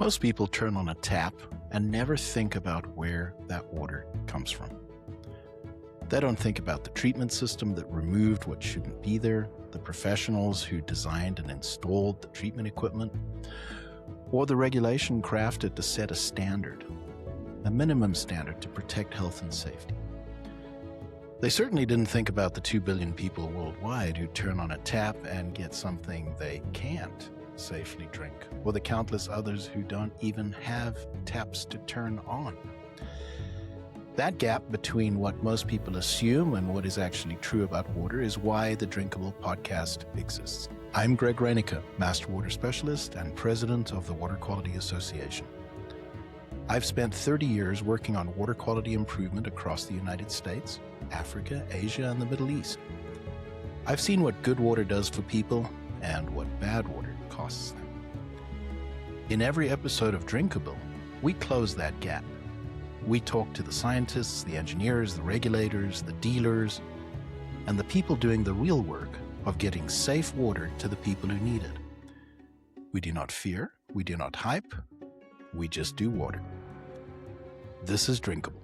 Most people turn on a tap and never think about where that water comes from. They don't think about the treatment system that removed what shouldn't be there, the professionals who designed and installed the treatment equipment, or the regulation crafted to set a standard, a minimum standard to protect health and safety. They certainly didn't think about the 2 billion people worldwide who turn on a tap and get something they can't safely drink, or the countless others who don't even have taps to turn on. That gap between what most people assume and what is actually true about water is why the Drinkable podcast exists. I'm Greg Reyneke, Master Water Specialist and President of the Water Quality Association. I've spent 30 years working on water quality improvement across the United States, Africa, Asia, and the Middle East. I've seen what good water does for people and what bad water costs them. In every episode of Drinkable, we close that gap. We talk to the scientists, the engineers, the regulators, the dealers, and the people doing the real work of getting safe water to the people who need it. We do not fear, we do not hype, we just do water. This is Drinkable.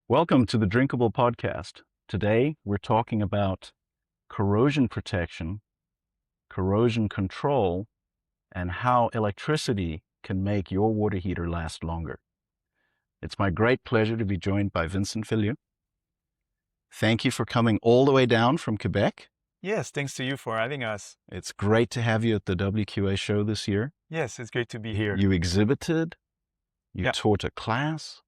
Welcome to the Drinkable podcast. Today, we're talking about corrosion protection, corrosion control, and how electricity can make your water heater last longer. It's my great pleasure to be joined by Vincent Veilleux. Thank you for coming all the way down from Quebec. Yes, thanks to you for having us. It's great to have you at the WQA show this year. Yes, it's great to be here. You exhibited, you taught a class.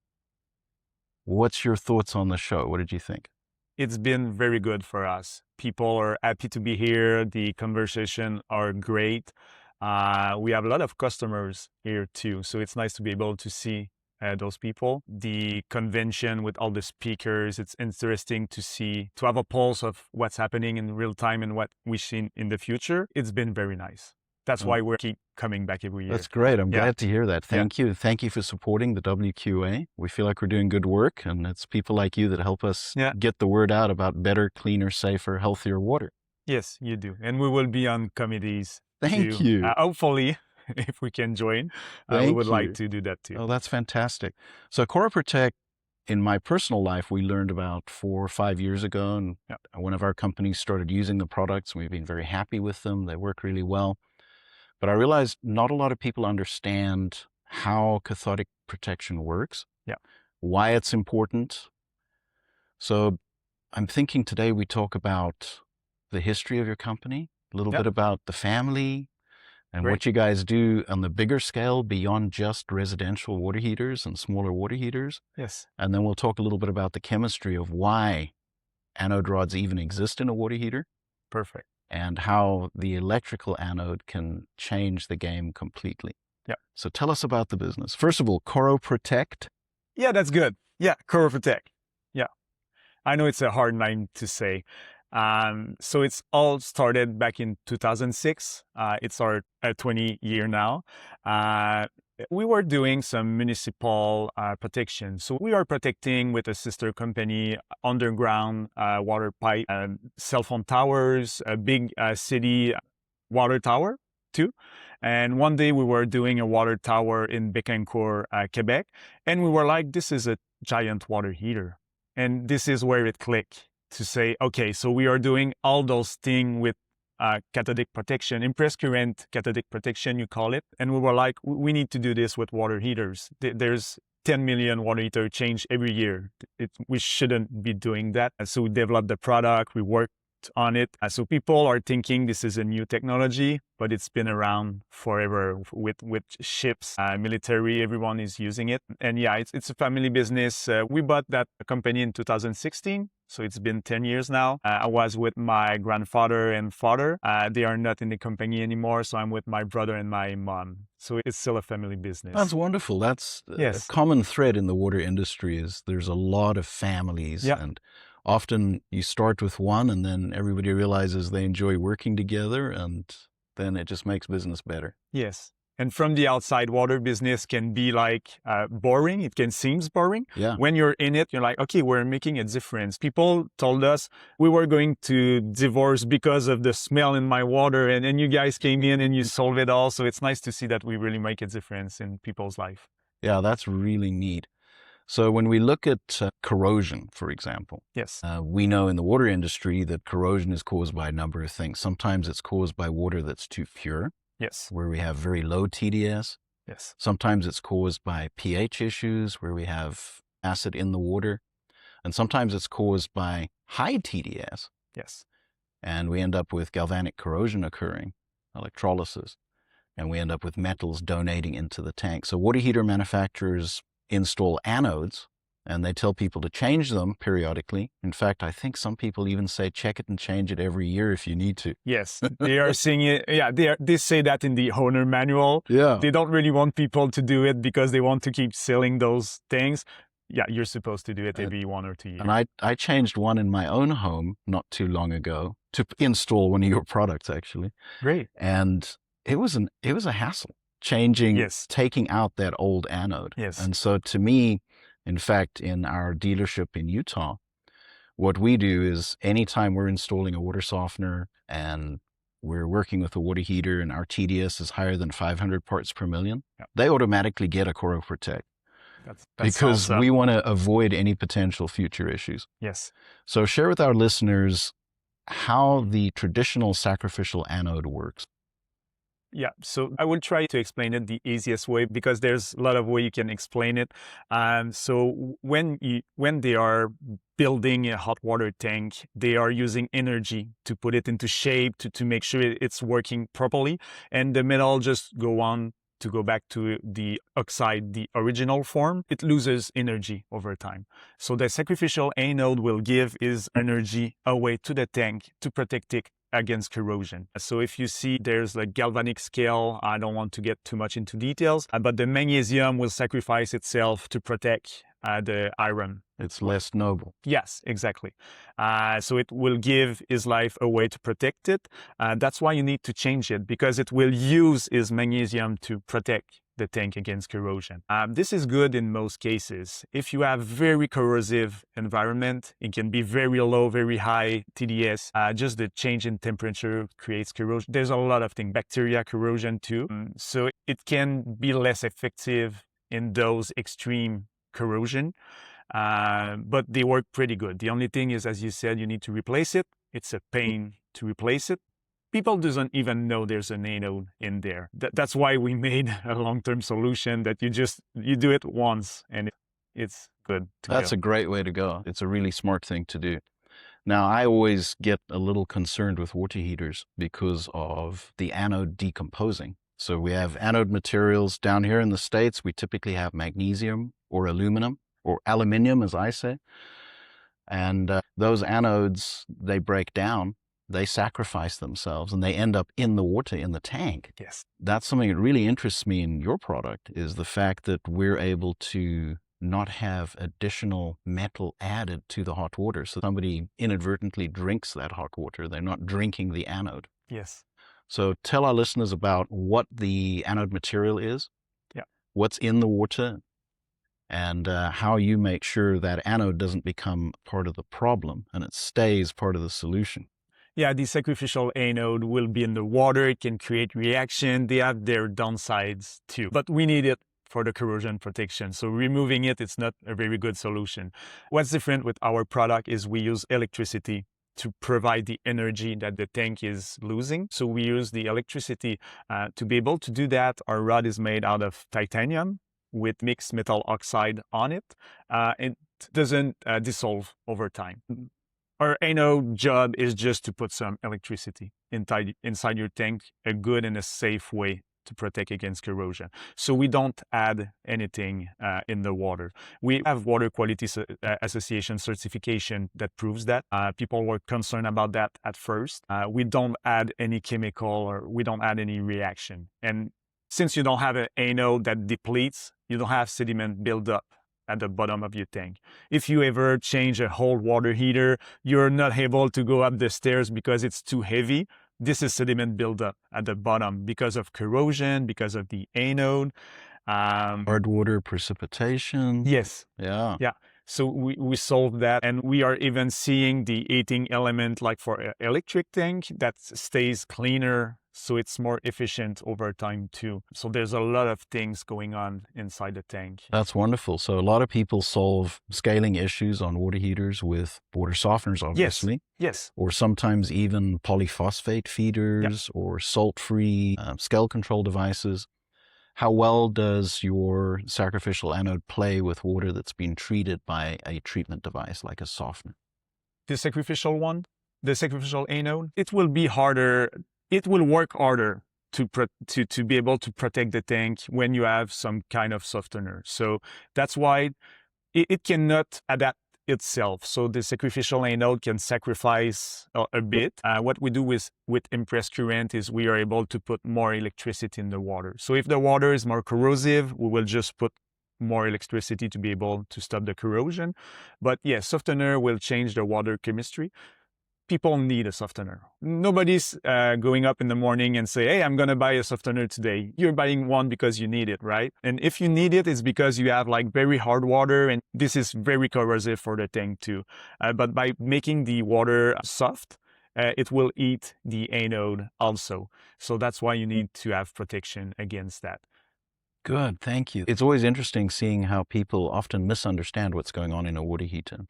What's your thoughts on the show? What did you think? It's been very good for us. People are happy to be here. The conversations are great. We have a lot of customers here too. So it's nice to be able to see those people. The convention with all the speakers, it's interesting to have a pulse of what's happening in real time and what we see in the future. It's been very nice. That's why we keep coming back every year. That's great. I'm glad to hear that. Thank you. Thank you for supporting the WQA. We feel like we're doing good work, and it's people like you that help us get the word out about better, cleaner, safer, healthier water. Yes, you do. And we will be on committees. Thank you. Hopefully, if we can join, we would like to do that too. Oh, that's fantastic. So Corro-protec, in my personal life, we learned about 4 or 5 years ago, and one of our companies started using the products. We've been very happy with them. They work really well. But I realized not a lot of people understand how cathodic protection works, why it's important. So I'm thinking today we talk about the history of your company, a little bit about the family and what you guys do on the bigger scale beyond just residential water heaters and smaller water heaters. Yes. And then we'll talk a little bit about the chemistry of why anode rods even exist in a water heater. Perfect. And how the electrical anode can change the game completely. Yeah. So tell us about the business. First of all, Corro-protect. Yeah, that's good. Yeah, Corro-protect. Yeah. I know it's a hard name to say. So it's all started back in 2006. It's our 20 year now. We were doing some municipal protection. So we are protecting with a sister company, underground water pipe, cell phone towers, a big city water tower too. And one day we were doing a water tower in Bécancour, Quebec. And we were like, this is a giant water heater. And this is where it clicked to say, okay, so we are doing all those things with cathodic protection, impressed current cathodic protection, you call it. And we were like, we need to do this with water heaters. There's 10 million water heater change every year. We shouldn't be doing that. And so we developed the product, we worked on it. So people are thinking this is a new technology, but it's been around forever with ships, military, everyone is using it. And it's a family business. We bought that company in 2016. So it's been 10 years now. I was with my grandfather and father. They are not in the company anymore. So I'm with my brother and my mom. So it's still a family business. That's wonderful. That's a common thread in the water industry is there's a lot of families. And often you start with one and then everybody realizes they enjoy working together and then it just makes business better. Yes. And from the outside, water business can be like boring. It can seem boring. Yeah. When you're in it, you're like, okay, we're making a difference. People told us we were going to divorce because of the smell in my water. And then you guys came in and you solved it all. So it's nice to see that we really make a difference in people's life. Yeah, that's really neat. So when we look at corrosion, for example, Yes. we know in the water industry that corrosion is caused by a number of things. Sometimes it's caused by water that's too pure, Yes. where we have very low TDS. Yes. Sometimes it's caused by pH issues, where we have acid in the water. And sometimes it's caused by high TDS, Yes. and we end up with galvanic corrosion occurring, electrolysis, and we end up with metals donating into the tank. So water heater manufacturers install anodes, and they tell people to change them periodically. In fact, I think some people even say check it and change it every year if you need to. Yes, they are saying it. Yeah, they say that in the owner manual. Yeah. They don't really want people to do it because they want to keep selling those things. Yeah, you're supposed to do it every 1 or 2 years. And I changed one in my own home not too long ago to install one of your products, actually. Great. And it was a hassle changing, Yes. taking out that old anode. Yes. And so to me, in fact, in our dealership in Utah, what we do is anytime we're installing a water softener and we're working with a water heater and our TDS is higher than 500 parts per million, they automatically get a Corro-protect That's because awesome. we want to avoid any potential future issues. Yes. So share with our listeners how the traditional sacrificial anode works. Yeah, so I will try to explain it the easiest way because there's a lot of way you can explain it. So when they are building a hot water tank, they are using energy to put it into shape to make sure it's working properly, and the metal just go back to the oxide, the original form. It loses energy over time. So the sacrificial anode will give its energy away to the tank to protect it against corrosion. So if you see there's a galvanic scale, I don't want to get too much into details, but the magnesium will sacrifice itself to protect the iron. It's less noble. Yes, exactly. So it will give his life away to protect it. That's why you need to change it, because it will use his magnesium to protect the tank against corrosion. This is good in most cases. If you have very corrosive environment, it can be very low, very high TDS. Just the change in temperature creates corrosion. There's a lot of things, bacteria corrosion too. So it can be less effective in those extreme corrosion, but they work pretty good. The only thing is, as you said, you need to replace it. It's a pain to replace it. People doesn't even know there's an anode in there. That's why we made a long-term solution that you do it once and it's good to That's go. a great way to go. It's a really smart thing to do. Now, I always get a little concerned with water heaters because of the anode decomposing. So we have anode materials down here in the States. We typically have magnesium or aluminum, or aluminium, as I say. And those anodes, they break down. They sacrifice themselves and they end up in the water, in the tank. Yes. That's something that really interests me in your product, is the fact that we're able to not have additional metal added to the hot water. So somebody inadvertently drinks that hot water. They're not drinking the anode. Yes. So tell our listeners about what the anode material is, what's in the water, and how you make sure that anode doesn't become part of the problem and it stays part of the solution. Yeah, the sacrificial anode will be in the water. It can create reaction. They have their downsides too, but we need it for the corrosion protection. So removing it's not a very good solution. What's different with our product is we use electricity to provide the energy that the tank is losing. So we use the electricity to be able to do that. Our rod is made out of titanium with mixed metal oxide on it. It doesn't dissolve over time. Our anode job is just to put some electricity inside your tank, a good and a safe way to protect against corrosion. So we don't add anything in the water. We have Water Quality Association certification that proves that. People were concerned about that at first. We don't add any chemical or we don't add any reaction. And since you don't have an anode that depletes, you don't have sediment build up at the bottom of your tank. If you ever change a whole water heater, you're not able to go up the stairs because it's too heavy. this is sediment buildup at the bottom because of corrosion, because of the anode. Hard water precipitation. Yes. Yeah. Yeah. So we solved that, and we are even seeing the heating element, like for an electric tank, that stays cleaner, so it's more efficient over time too. So there's a lot of things going on inside the tank. That's wonderful. So a lot of people solve scaling issues on water heaters with water softeners, obviously. Yes. Or sometimes even polyphosphate feeders or salt-free scale control devices. How well does your sacrificial anode play with water that's been treated by a treatment device like a softener? The sacrificial one, the sacrificial anode, it will be harder. It will work harder to be able to protect the tank when you have some kind of softener. So that's why it cannot adapt itself. So the sacrificial anode can sacrifice a bit. What we do with impressed current is we are able to put more electricity in the water. So if the water is more corrosive, we will just put more electricity to be able to stop the corrosion. But yes, softener will change the water chemistry. People need a softener. Nobody's going up in the morning and say, hey, I'm going to buy a softener today. You're buying one because you need it, right? And if you need it, it's because you have like very hard water, and this is very corrosive for the tank too. But by making the water soft, it will eat the anode also. So that's why you need to have protection against that. Good, thank you. It's always interesting seeing how people often misunderstand what's going on in a water heater.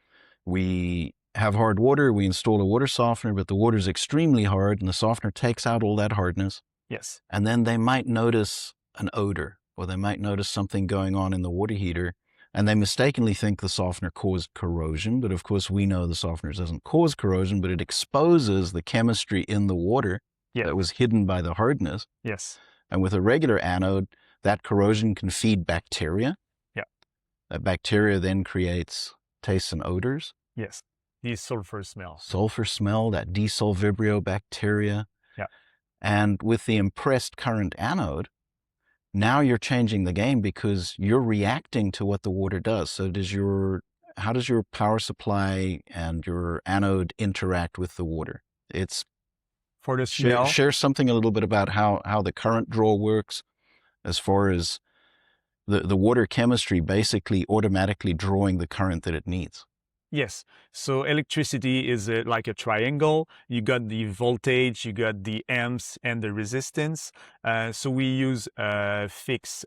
We have hard water, we install a water softener, but the water is extremely hard and the softener takes out all that hardness. Yes. And then they might notice an odor, or they might notice something going on in the water heater, and they mistakenly think the softener caused corrosion. But of course, we know the softener doesn't cause corrosion, but it exposes the chemistry in the water that was hidden by the hardness. Yes. And with a regular anode, that corrosion can feed bacteria. Yeah. That bacteria then creates tastes and odors. Yes. The sulfur smell. Sulfur smell, that desulvibrio bacteria. Yeah. And with the impressed current anode, now you're changing the game because you're reacting to what the water does. So how does your power supply and your anode interact with the water? It's for the smell. Share something a little bit about how the current draw works as far as the water chemistry basically automatically drawing the current that it needs. Yes. So electricity is like a triangle. You got the voltage, you got the amps and the resistance. So we use a fixed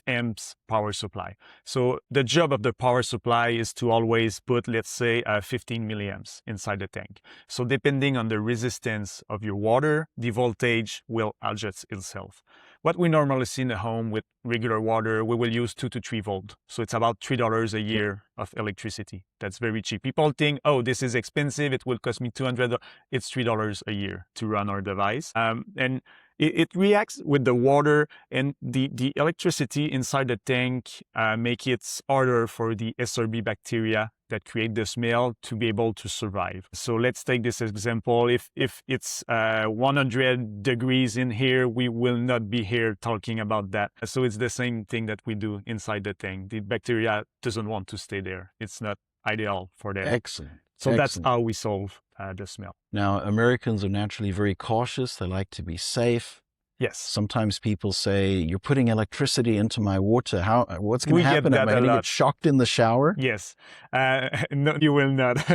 amps power supply. So the job of the power supply is to always put, let's say, 15 milliamps inside the tank. So depending on the resistance of your water, the voltage will adjust itself. What we normally see in the home with regular water, we will use 2 to 3 volt. So it's about $3 a year of electricity. That's very cheap. People think, oh, this is expensive. It will cost me $200. It's $3 a year to run our device. And it reacts with the water, and the electricity inside the tank make it harder for the SRB bacteria that create the smell to be able to survive. So let's take this example. If it's 100 degrees in here, we will not be here talking about that. So it's the same thing that we do inside the tank. The bacteria doesn't want to stay there. It's not ideal for them. Excellent. So that's how we solve the smell. Now, Americans are naturally very cautious. They like to be safe. Yes. Sometimes people say, you're putting electricity into my water. What's going to happen? Am I going to get shocked in the shower? Yes. No, you will not.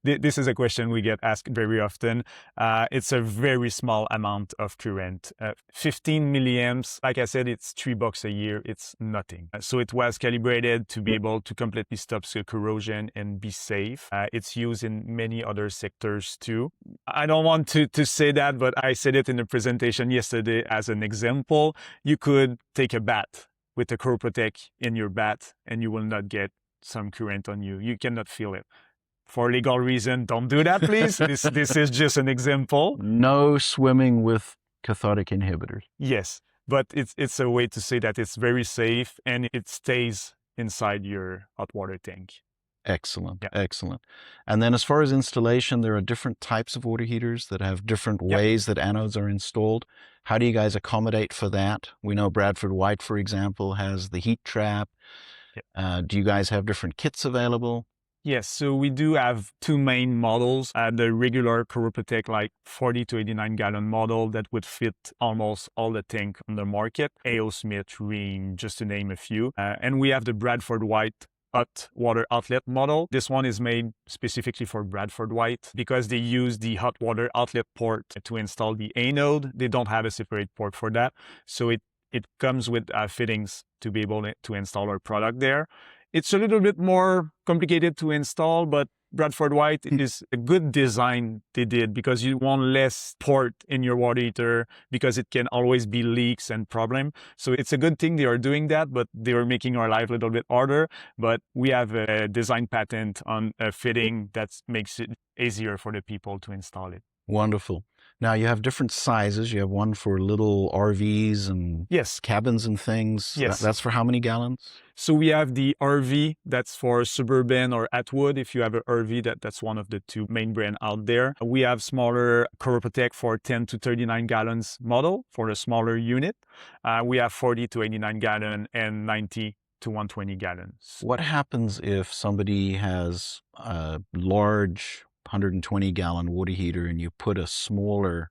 This is a question we get asked very often. It's a very small amount of current. 15 milliamps, like I said, it's $3 a year. It's nothing. So it was calibrated to be able to completely stop corrosion and be safe. It's used in many other sectors too. I don't want to say that, but I said it in the presentation yesterday as an example. You could take a bath with a Corro-protec in your bath and you will not get some current on you. You cannot feel it. For legal reason, don't do that, please. This is just an example. No swimming with cathodic inhibitors. Yes, but it's a way to say that it's very safe and it stays inside your hot water tank. Excellent, yeah. Excellent. And then as far as installation, there are different types of water heaters that have different ways that anodes are installed. How do you guys accommodate for that? We know Bradford White, for example, has the heat trap. Do you guys have different kits available? Yes, so we do have two main models. The regular CorroProtec, like 40 to 89 gallon model that would fit almost all the tank on the market. A.O. Smith, Rheem, just to name a few. And we have the Bradford White hot water outlet model. This one is made specifically for Bradford White because they use the hot water outlet port to install the anode. They don't have a separate port for that. So it comes with fittings to be able to install our product there. It's a little bit more complicated to install, but Bradford White is a good design they did because you want less port in your water heater because it can always be leaks and problem. So it's a good thing they are doing that, but they are making our life a little bit harder. But we have a design patent on a fitting that makes it easier for the people to install it. Wonderful. Now you have different sizes. You have one for little RVs and yes, cabins and things. Yes. That's for how many gallons? So we have the RV that's for suburban or Atwood. If you have an RV, that's one of the two main brands out there. We have smaller Corro-protec for 10 to 39 gallons model for a smaller unit. We have 40 to 89 gallon and 90 to 120 gallons. What happens if somebody has a large 120 gallon water heater and you put a smaller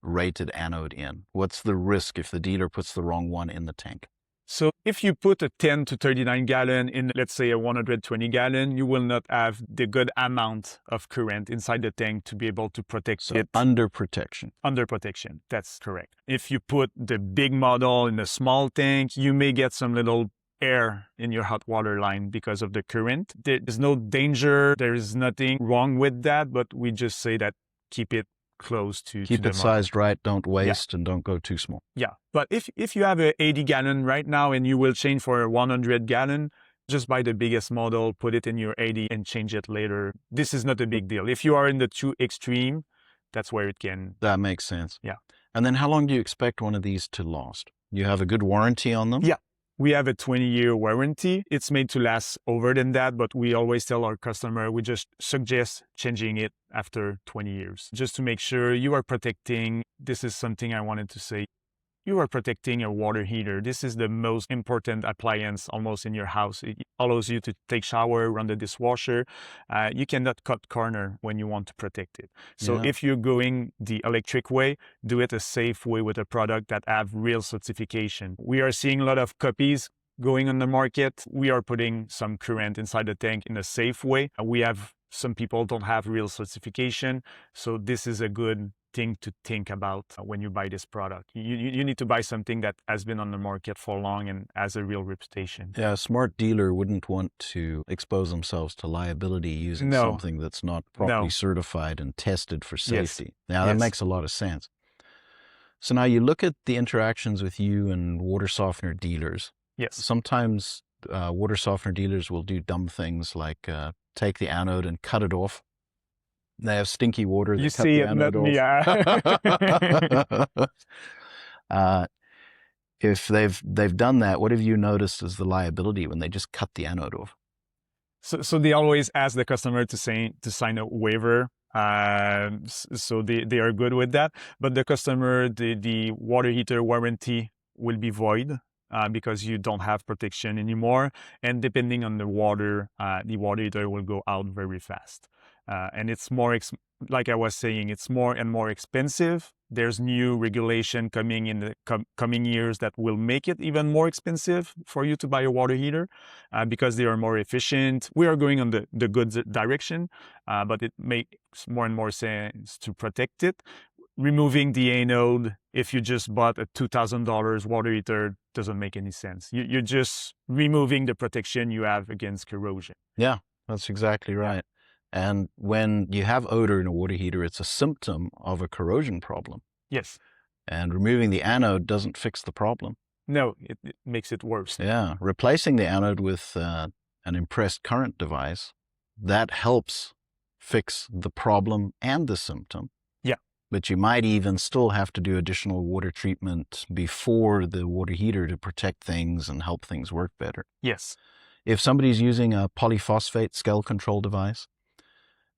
rated anode in? What's the risk if the dealer puts the wrong one in the tank? So if you put a 10 to 39 gallon in, let's say a 120 gallon, you will not have the good amount of current inside the tank to be able to protect it. Under protection. Under protection, that's correct. If you put the big model in a small tank, you may get some little air in your hot water line because of the current. There's no danger. There is nothing wrong with that, but we just say that keep it close to keep the it sized right, don't waste, and don't go too small. Yeah, but if you have a 80 gallon right now and you will change for a 100 gallon, just buy the biggest model, put it in your 80 and change it later. This is not a big deal. If you are in the too extreme, that's where it can. That makes sense. Yeah. And then how long do you expect one of these to last? You have a good warranty on them? Yeah. We have a 20-year warranty. It's made to last over than that, but we always tell our customer, we just suggest changing it after 20 years, just to make sure you are protecting. This is something I wanted to say. You are protecting a water heater. This is the most important appliance almost in your house. It allows you to take shower, run the dishwasher. You cannot cut corner when you want to protect it. So if you're going the electric way, do it a safe way with a product that have real certification. We are seeing a lot of copies going on the market. We are putting some current inside the tank in a safe way. We have some people don't have real certification. So this is a good thing to think about when you buy this product. You need to buy something that has been on the market for long and has a real reputation. Yeah, a smart dealer wouldn't want to expose themselves to liability using something that's not properly certified and tested for safety. Now, that makes a lot of sense. So now you look at the interactions with you and water softener dealers. Yes. Sometimes water softener dealers will do dumb things like take the anode and cut it off. They have stinky water. You see it, not me. If they've done that, what have you noticed as the liability when they just cut the anode off? So they always ask the customer to sign a waiver. So they are good with that. But the customer, the water heater warranty will be void. Because you don't have protection anymore. And depending on the water heater will go out very fast. And it's more, like I was saying, it's more and more expensive. There's new regulation coming in the coming years that will make it even more expensive for you to buy a water heater because they are more efficient. We are going on the good direction, but it makes more and more sense to protect it. Removing the anode, if you just bought a $2,000 water heater, doesn't make any sense. You're just removing the protection you have against corrosion. Yeah, that's exactly right. And when you have odor in a water heater, it's a symptom of a corrosion problem. Yes. And removing the anode doesn't fix the problem. No, it makes it worse. Yeah, replacing the anode with an impressed current device, that helps fix the problem and the symptom. But you might even still have to do additional water treatment before the water heater to protect things and help things work better. Yes. If somebody's using a polyphosphate scale control device,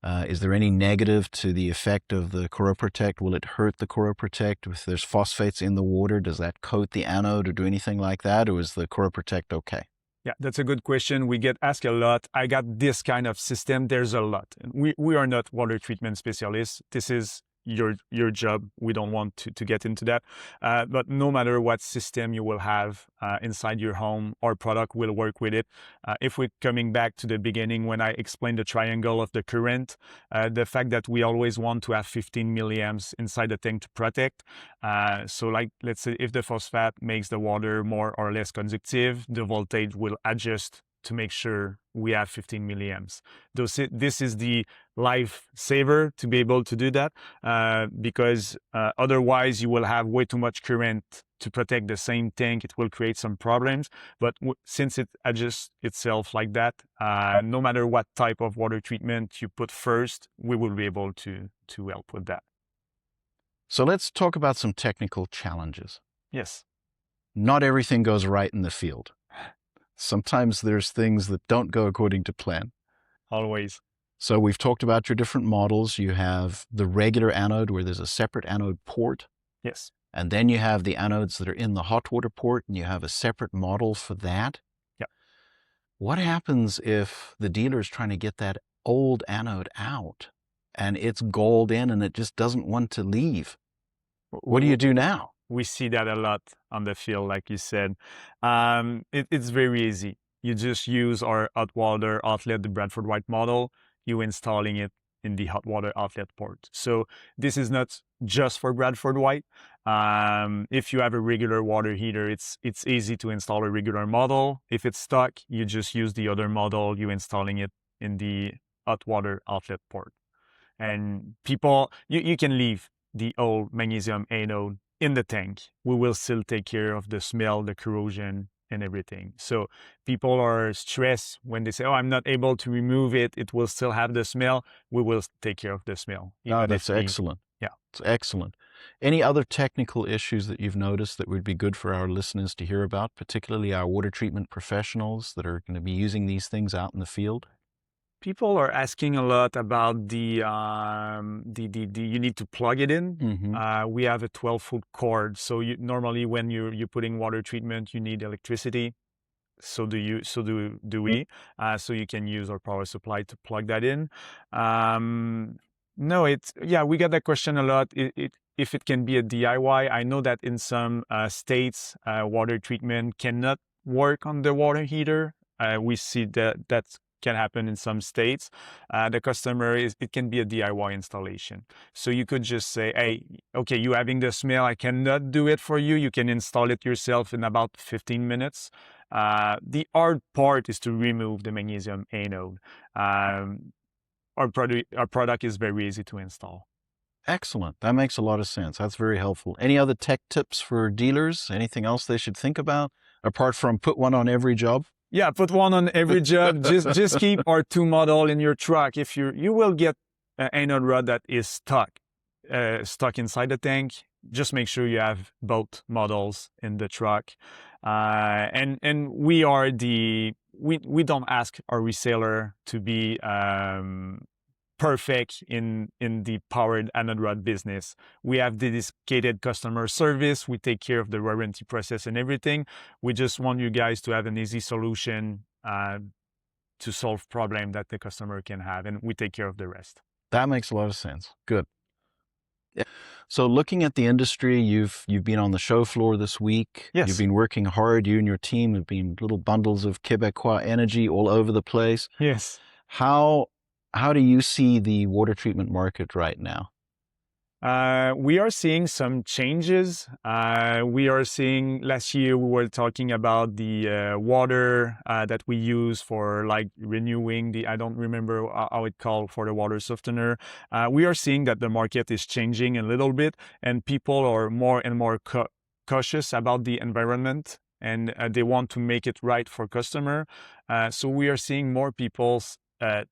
is there any negative to the effect of the Corro-protect? Will it hurt the Corro-protect if there's phosphates in the water? Does that coat the anode or do anything like that? Or is the Corro-protect okay? Yeah, that's a good question. We get asked a lot. I got this kind of system. There's a lot. We are not water treatment specialists. This is your job. We don't want to get into that. But no matter what system you will have inside your home, our product will work with it. If we're coming back to the beginning when I explained the triangle of the current, the fact that we always want to have 15 milliamps inside the tank to protect. So like, let's say if the phosphate makes the water more or less conductive, the voltage will adjust to make sure we have 15 milliamps. This is the lifesaver to be able to do that, because otherwise you will have way too much current to protect the same tank. It will create some problems. But since it adjusts itself like that, no matter what type of water treatment you put first, we will be able to help with that. So let's talk about some technical challenges. Yes. Not everything goes right in the field. Sometimes there's things that don't go according to plan. Always. So we've talked about your different models. You have the regular anode where there's a separate anode port. Yes. And then you have the anodes that are in the hot water port, and you have a separate model for that. Yeah. What happens if the dealer's trying to get that old anode out and it's gold in and it just doesn't want to leave? What do you do now? We see that a lot on the field, like you said. It's very easy. You just use our hot water outlet, the Bradford White model. You installing it in the hot water outlet port. So this is not just for Bradford White. If you have a regular water heater, it's easy to install a regular model. If it's stuck, you just use the other model. You installing it in the hot water outlet port. And people, you can leave the old magnesium anode in the tank. We will still take care of the smell, the corrosion, and everything. So people are stressed when they say, oh, I'm not able to remove it. It will still have the smell. We will take care of the smell. Oh, that's excellent. Yeah. It's excellent. Any other technical issues that you've noticed that would be good for our listeners to hear about, particularly our water treatment professionals that are going to be using these things out in the field? People are asking a lot about the you need to plug it in. Mm-hmm. We have a 12-foot cord, so normally when you're putting water treatment, you need electricity. So do we. So you can use our power supply to plug that in. No, we get that question a lot. If it can be a DIY. I know that in some states, water treatment cannot work on the water heater. We see that can happen in some states. The customer it can be a DIY installation. So you could just say, hey, okay, you having the smell, I cannot do it for you. You can install it yourself in about 15 minutes. The hard part is to remove the magnesium anode. Our product is very easy to install. Excellent. That makes a lot of sense. That's very helpful. Any other tech tips for dealers? Anything else they should think about apart from put one on every job? Yeah, put one on every job. Just keep our 2 model in your truck. If you will get an anode rod that is stuck inside the tank, just make sure you have both models in the truck. And we don't ask our reseller to be perfect in the powered anode rod business. We have dedicated customer service. We take care of the warranty process and everything. We just want you guys to have an easy solution to solve problem that the customer can have, and we take care of the rest. That makes a lot of sense. Good. So looking at the industry, you've been on the show floor this week. Yes. You've been working hard. You and your team have been little bundles of Quebecois energy all over the place. Yes. How do you see the water treatment market right now? We are seeing some changes. We are seeing, last year we were talking about the water that we use for like renewing I don't remember how it called, for the water softener. We are seeing that the market is changing a little bit, and people are more and more cautious about the environment, and they want to make it right for customer. So we are seeing more people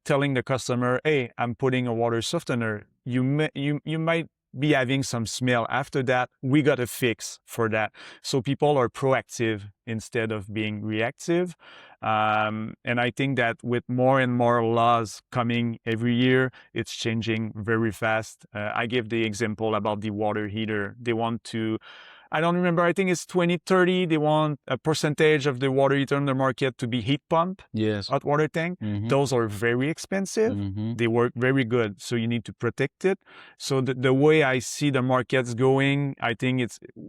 telling the customer, hey, I'm putting a water softener. You might be having some smell after that. We got a fix for that. So people are proactive instead of being reactive. And I think that with more and more laws coming every year, it's changing very fast. I gave the example about the water heater. They want to I don't remember, I think it's 2030. They want a percentage of the water heater in the market to be heat pump, Yes. hot water tank. Mhm. Those are very expensive. Mhm. They work very good, so you need to protect it. So the way I see the markets going, I think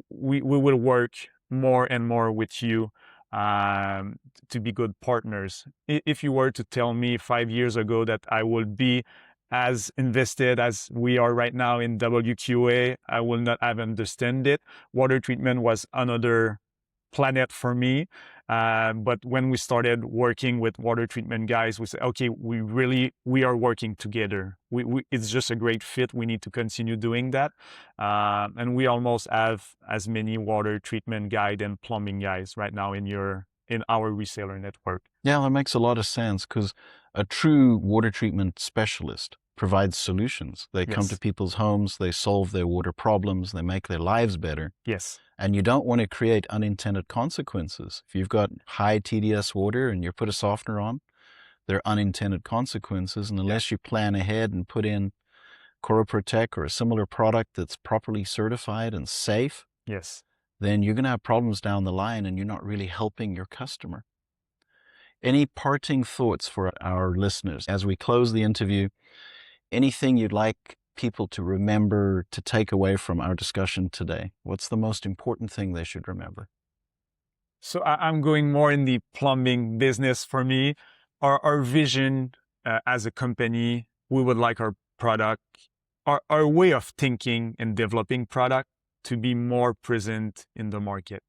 we will work more and more with you to be good partners. If you were to tell me 5 years ago that I would be as invested as we are right now in WQA, I will not have understood it. Water treatment was another planet for me. But when we started working with water treatment guys, we said, okay, we are working together. It's just a great fit. We need to continue doing that. And we almost have as many water treatment guys and plumbing guys right now in our reseller network. Yeah, that makes a lot of sense because a true water treatment specialist provides solutions. They come to people's homes, they solve their water problems, they make their lives better. Yes. And you don't want to create unintended consequences. If you've got high TDS water and you put a softener on, there are unintended consequences. And unless you plan ahead and put in Corro-protec or a similar product that's properly certified and safe, yes, then you're going to have problems down the line and you're not really helping your customer. Any parting thoughts for our listeners as we close the interview? Anything you'd like people to remember, to take away from our discussion today? What's the most important thing they should remember? So I'm going more in the plumbing business. For me, our vision as a company, we would like our product, our way of thinking and developing product to be more present in the market.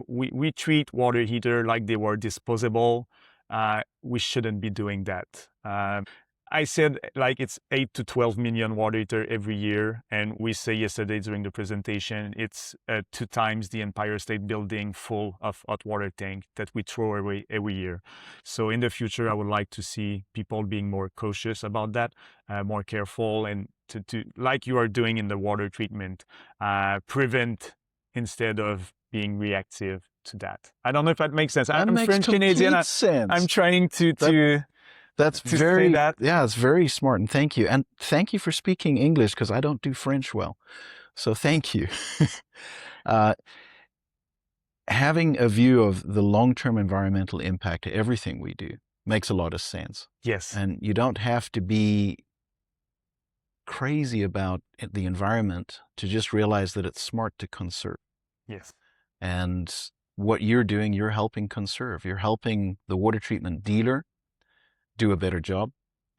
We treat water heater like they were disposable. We shouldn't be doing that. I said like it's 8 to 12 million water heater every year. And we say yesterday during the presentation, it's 2 times the Empire State Building full of hot water tank that we throw away every year. So in the future, I would like to see people being more cautious about that, more careful, and to like you are doing in the water treatment, prevent instead of being reactive to that. I don't know if that makes sense. I'm French Canadian. I'm trying to That's to very, say that. yeah, it's very smart. And thank you. And thank you for speaking English because I don't do French well. So thank you. Having a view of the long-term environmental impact to everything we do makes a lot of sense. Yes. And you don't have to be crazy about the environment to just realize that it's smart to conserve. Yes. And what you're doing, you're helping conserve. You're helping the water treatment dealer do a better job,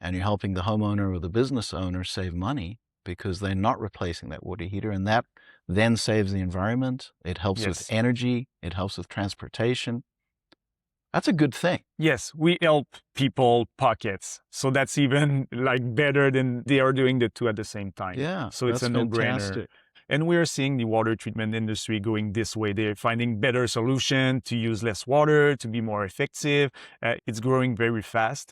and you're helping the homeowner or the business owner save money because they're not replacing that water heater, and that then saves the environment. It helps with energy. It helps with transportation. That's a good thing. Yes, we help people pockets. So that's even like better than they are doing the two at the same time. Yeah. So it's a no-brainer. And we're seeing the water treatment industry going this way. They're finding better solution to use less water, to be more effective. It's growing very fast.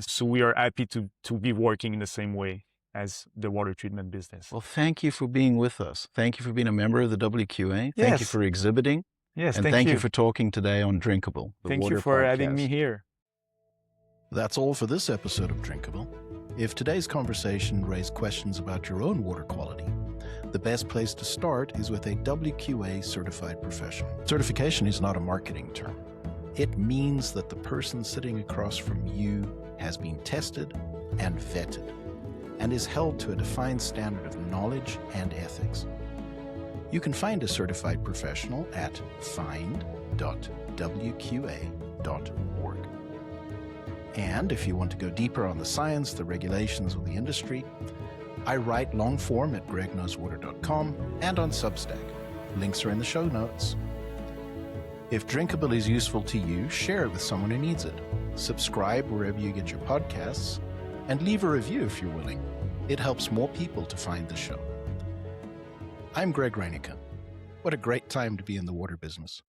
So we are happy to be working in the same way as the water treatment business. Well, thank you for being with us. Thank you for being a member of the WQA. Thank you for exhibiting. Yes, and thank you for talking today on Drinkable, the Thank water you for podcast. having me here. That's all for this episode of Drinkable. If today's conversation raised questions about your own water quality, the best place to start is with a WQA certified professional. Certification is not a marketing term. It means that the person sitting across from you has been tested and vetted and is held to a defined standard of knowledge and ethics. You can find a certified professional at find.wqa.org. And if you want to go deeper on the science, the regulations of the industry, I write long form at gregknowswater.com and on Substack. Links are in the show notes. If Drinkable is useful to you, share it with someone who needs it. Subscribe wherever you get your podcasts, and leave a review if you're willing. It helps more people to find the show. I'm Greg Reyneke. What a great time to be in the water business.